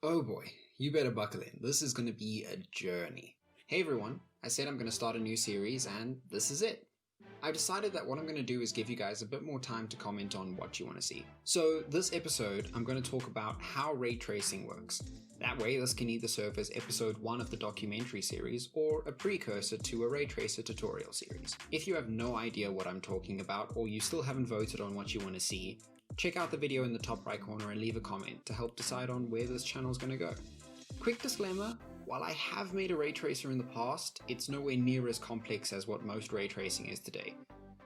Oh boy, you better buckle in. This is going to be a journey. Hey everyone, I said I'm going to start a new series and this is it. I've decided that what I'm going to do is give you guys a bit more time to comment on what you want to see. So this episode, I'm going to talk about how ray tracing works. That way, this can either serve as episode 1 of the documentary series or a precursor to a ray tracer tutorial series. If you have no idea what I'm talking about or you still haven't voted on what you want to see, check out the video in the top right corner and leave a comment to help decide on where this channel is going to go. Quick disclaimer, while I have made a ray tracer in the past, it's nowhere near as complex as what most ray tracing is today.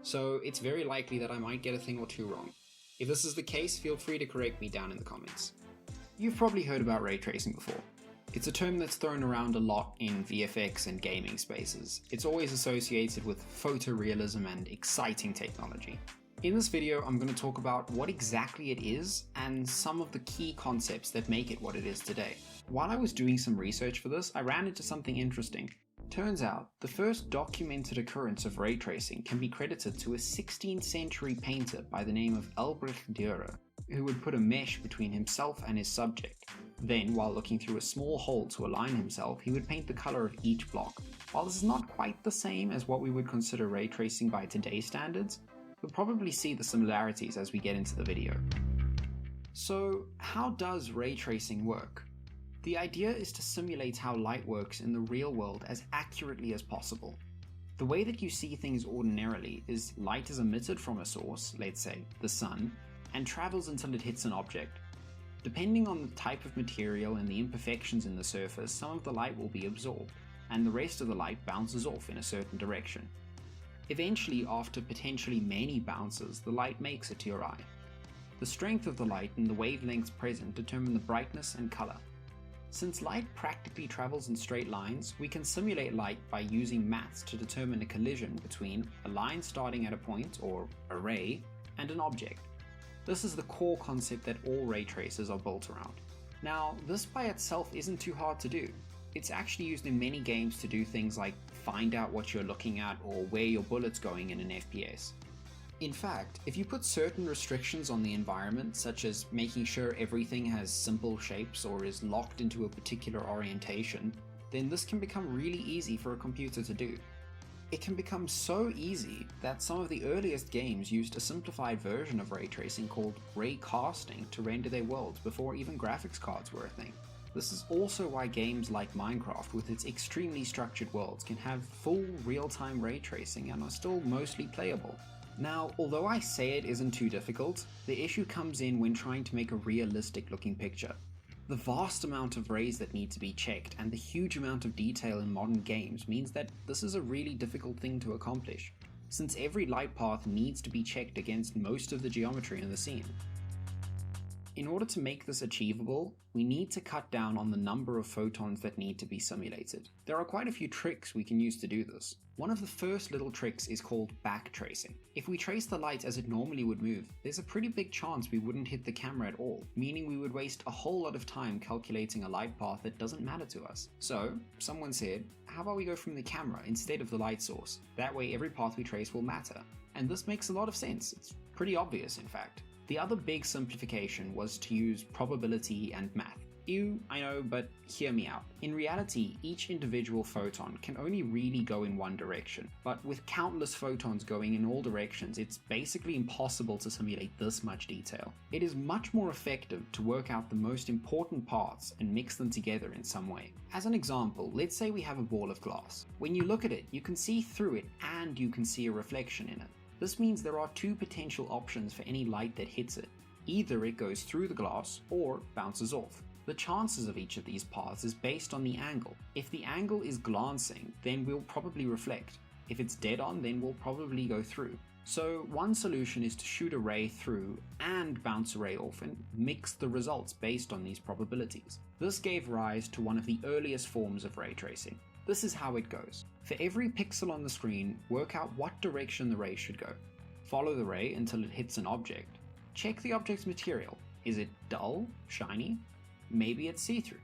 So it's very likely that I might get a thing or two wrong. If this is the case, feel free to correct me down in the comments. You've probably heard about ray tracing before. It's a term that's thrown around a lot in VFX and gaming spaces. It's always associated with photorealism and exciting technology. In this video, I'm going to talk about what exactly it is and some of the key concepts that make it what it is today. While I was doing some research for this, I ran into something interesting. Turns out, the first documented occurrence of ray tracing can be credited to a 16th century painter by the name of Albrecht Dürer, who would put a mesh between himself and his subject. Then, while looking through a small hole to align himself, he would paint the color of each block. While this is not quite the same as what we would consider ray tracing by today's standards, we'll probably see the similarities as we get into the video. So, how does ray tracing work? The idea is to simulate how light works in the real world as accurately as possible. The way that you see things ordinarily is light is emitted from a source, let's say the sun, and travels until it hits an object. Depending on the type of material and the imperfections in the surface, some of the light will be absorbed, and the rest of the light bounces off in a certain direction. Eventually, after potentially many bounces, the light makes it to your eye. The strength of the light and the wavelengths present determine the brightness and color. Since light practically travels in straight lines, we can simulate light by using maths to determine a collision between a line starting at a point, or a ray, and an object. This is the core concept that all ray tracers are built around. Now, this by itself isn't too hard to do. It's actually used in many games to do things like find out what you're looking at or where your bullet's going in an FPS. In fact, if you put certain restrictions on the environment, such as making sure everything has simple shapes or is locked into a particular orientation, then this can become really easy for a computer to do. It can become so easy that some of the earliest games used a simplified version of ray tracing called ray casting to render their worlds before even graphics cards were a thing. This is also why games like Minecraft, with its extremely structured worlds, can have full real-time ray tracing and are still mostly playable. Now, although I say it isn't too difficult, the issue comes in when trying to make a realistic looking picture. The vast amount of rays that need to be checked and the huge amount of detail in modern games means that this is a really difficult thing to accomplish, since every light path needs to be checked against most of the geometry in the scene. In order to make this achievable, we need to cut down on the number of photons that need to be simulated. There are quite a few tricks we can use to do this. One of the first little tricks is called back tracing. If we trace the light as it normally would move, there's a pretty big chance we wouldn't hit the camera at all, meaning we would waste a whole lot of time calculating a light path that doesn't matter to us. So, someone said, how about we go from the camera instead of the light source? That way every path we trace will matter. And this makes a lot of sense. It's pretty obvious, in fact. The other big simplification was to use probability and math. Ew, I know, but hear me out. In reality, each individual photon can only really go in one direction, but with countless photons going in all directions, it's basically impossible to simulate this much detail. It is much more effective to work out the most important parts and mix them together in some way. As an example, let's say we have a ball of glass. When you look at it, you can see through it and you can see a reflection in it. This means there are two potential options for any light that hits it. Either it goes through the glass or bounces off. The chances of each of these paths is based on the angle. If the angle is glancing, then we'll probably reflect. If it's dead on, then we'll probably go through. So one solution is to shoot a ray through and bounce a ray off and mix the results based on these probabilities. This gave rise to one of the earliest forms of ray tracing. This is how it goes. For every pixel on the screen, work out what direction the ray should go. Follow the ray until it hits an object. Check the object's material. Is it dull? Shiny? Maybe it's see-through.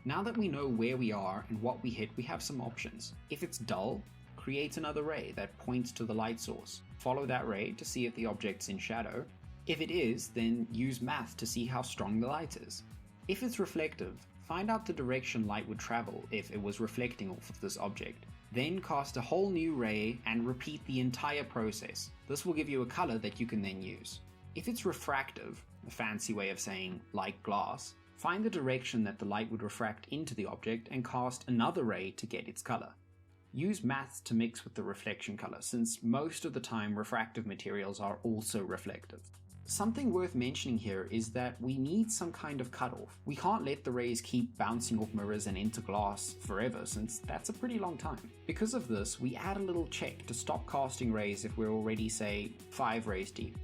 Now that we know where we are and what we hit, we have some options. If it's dull, create another ray that points to the light source. Follow that ray to see if the object's in shadow. If it is, then use math to see how strong the light is. If it's reflective, find out the direction light would travel if it was reflecting off of this object. Then cast a whole new ray and repeat the entire process. This will give you a color that you can then use. If it's refractive, a fancy way of saying like glass, find the direction that the light would refract into the object and cast another ray to get its color. Use maths to mix with the reflection color, since most of the time refractive materials are also reflective. Something worth mentioning here is that we need some kind of cutoff. We can't let the rays keep bouncing off mirrors and into glass forever, since that's a pretty long time. Because of this, we add a little check to stop casting rays if we're already, say, 5 rays deep.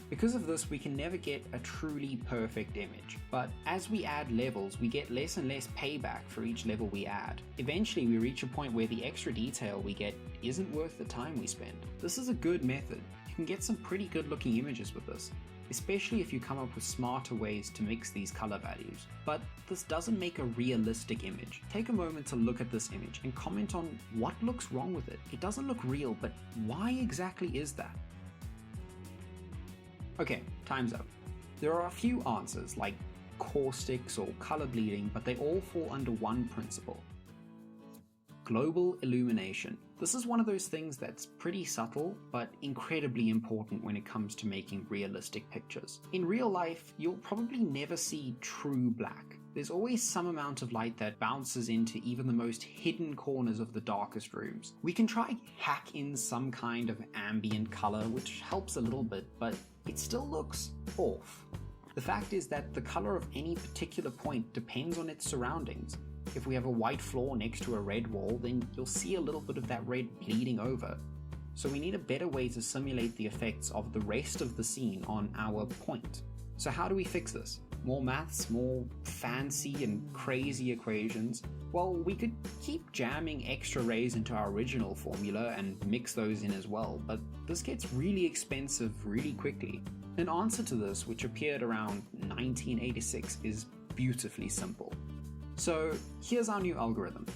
Because of this, we can never get a truly perfect image, but as we add levels, we get less and less payback for each level we add. Eventually, we reach a point where the extra detail we get isn't worth the time we spend. This is a good method. You can get some pretty good looking images with this, especially if you come up with smarter ways to mix these color values. But this doesn't make a realistic image. Take a moment to look at this image and comment on what looks wrong with it. It doesn't look real, but why exactly is that? Okay, time's up. There are a few answers like caustics or color bleeding, but they all fall under one principle: global illumination. This is one of those things that's pretty subtle, but incredibly important when it comes to making realistic pictures. In real life, you'll probably never see true black. There's always some amount of light that bounces into even the most hidden corners of the darkest rooms. We can try hack in some kind of ambient color, which helps a little bit, but it still looks off. The fact is that the color of any particular point depends on its surroundings. If we have a white floor next to a red wall, then you'll see a little bit of that red bleeding over. So we need a better way to simulate the effects of the rest of the scene on our point. So how do we fix this? More maths, more fancy and crazy equations? Well, we could keep jamming extra rays into our original formula and mix those in as well, but this gets really expensive really quickly. An answer to this, which appeared around 1986, is beautifully simple. So here's our new algorithm: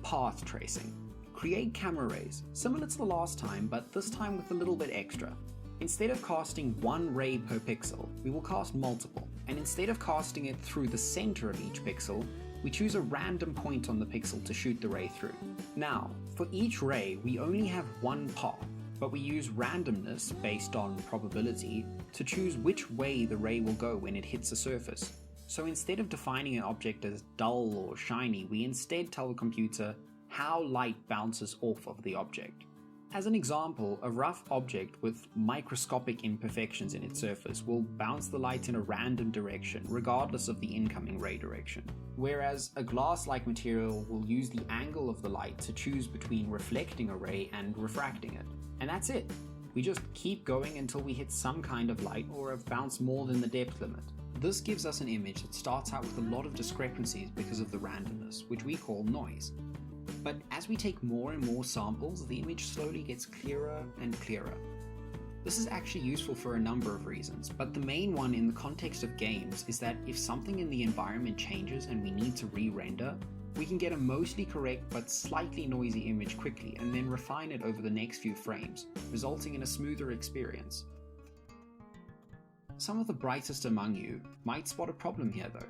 path tracing. Create camera rays, similar to the last time, but this time with a little bit extra. Instead of casting one ray per pixel, we will cast multiple, and instead of casting it through the center of each pixel, we choose a random point on the pixel to shoot the ray through. Now, for each ray, we only have one path, but we use randomness based on probability to choose which way the ray will go when it hits a surface. So instead of defining an object as dull or shiny, we instead tell the computer how light bounces off of the object. As an example, a rough object with microscopic imperfections in its surface will bounce the light in a random direction, regardless of the incoming ray direction. Whereas a glass-like material will use the angle of the light to choose between reflecting a ray and refracting it. And that's it. We just keep going until we hit some kind of light or have bounced more than the depth limit. This gives us an image that starts out with a lot of discrepancies because of the randomness, which we call noise. But as we take more and more samples, the image slowly gets clearer and clearer. This is actually useful for a number of reasons, but the main one in the context of games is that if something in the environment changes and we need to re-render, we can get a mostly correct but slightly noisy image quickly and then refine it over the next few frames, resulting in a smoother experience. Some of the brightest among you might spot a problem here though.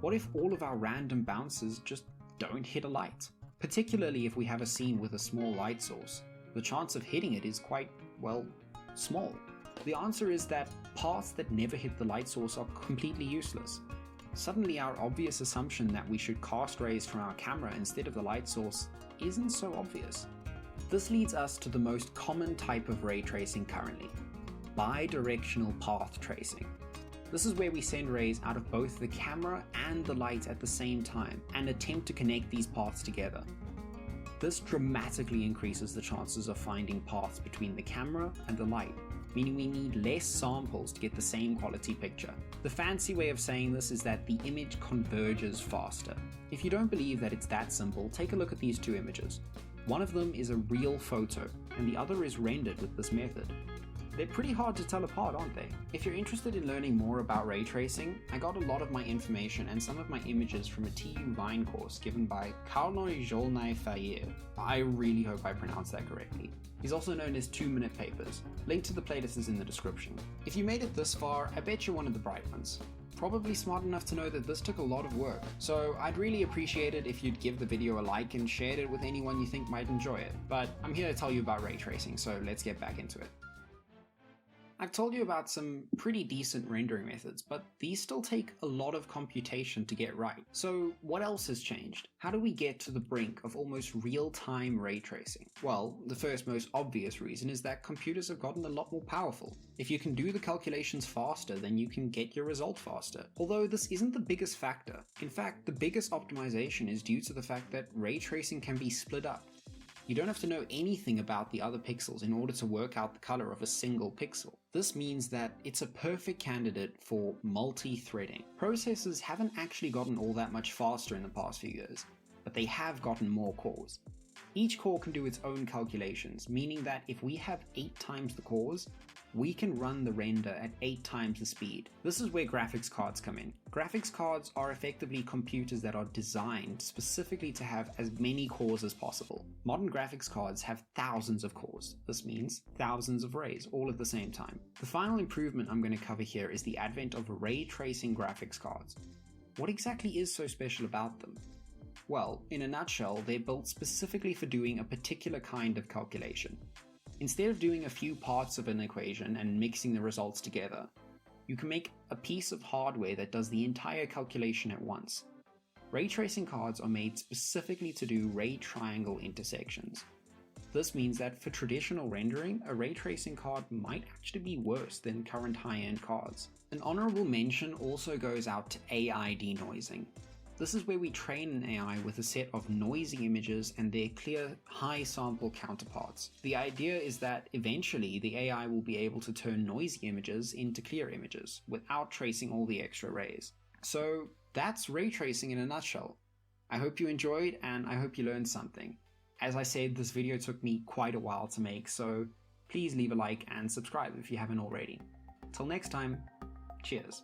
What if all of our random bounces just don't hit a light? Particularly if we have a scene with a small light source, the chance of hitting it is quite, well, small. The answer is that paths that never hit the light source are completely useless. Suddenly our obvious assumption that we should cast rays from our camera instead of the light source isn't so obvious. This leads us to the most common type of ray tracing currently: bi-directional path tracing. This is where we send rays out of both the camera and the light at the same time and attempt to connect these paths together. This dramatically increases the chances of finding paths between the camera and the light, meaning we need less samples to get the same quality picture. The fancy way of saying this is that the image converges faster. If you don't believe that it's that simple, take a look at these two images. One of them is a real photo, and the other is rendered with this method. They're pretty hard to tell apart, aren't they? If you're interested in learning more about ray tracing, I got a lot of my information and some of my images from a TU Vine course given by Karnoy Jolnai Fayer. I really hope I pronounced that correctly. He's also known as 2-Minute Papers. Link to the playlist is in the description. If you made it this far, I bet you're one of the bright ones. Probably smart enough to know that this took a lot of work, so I'd really appreciate it if you'd give the video a like and shared it with anyone you think might enjoy it. But I'm here to tell you about ray tracing, so let's get back into it. I've told you about some pretty decent rendering methods, but these still take a lot of computation to get right. So what else has changed? How do we get to the brink of almost real-time ray tracing? Well, the first most obvious reason is that computers have gotten a lot more powerful. If you can do the calculations faster, then you can get your result faster. Although this isn't the biggest factor. In fact, the biggest optimization is due to the fact that ray tracing can be split up. You don't have to know anything about the other pixels in order to work out the color of a single pixel. This means that it's a perfect candidate for multi-threading. Processors haven't actually gotten all that much faster in the past few years, but they have gotten more cores. Each core can do its own calculations, meaning that if we have 8 times the cores, we can run the render at 8 times the speed. This is where graphics cards come in. Graphics cards are effectively computers that are designed specifically to have as many cores as possible. Modern graphics cards have thousands of cores. This means thousands of rays, all at the same time. The final improvement I'm going to cover here is the advent of ray tracing graphics cards. What exactly is so special about them? Well, in a nutshell, they're built specifically for doing a particular kind of calculation. Instead of doing a few parts of an equation and mixing the results together, you can make a piece of hardware that does the entire calculation at once. Ray tracing cards are made specifically to do ray triangle intersections. This means that for traditional rendering, a ray tracing card might actually be worse than current high-end cards. An honorable mention also goes out to AI denoising. This is where we train an AI with a set of noisy images and their clear, high sample counterparts. The idea is that eventually the AI will be able to turn noisy images into clear images without tracing all the extra rays. So that's ray tracing in a nutshell. I hope you enjoyed and I hope you learned something. As I said, this video took me quite a while to make, so please leave a like and subscribe if you haven't already. Till next time, cheers.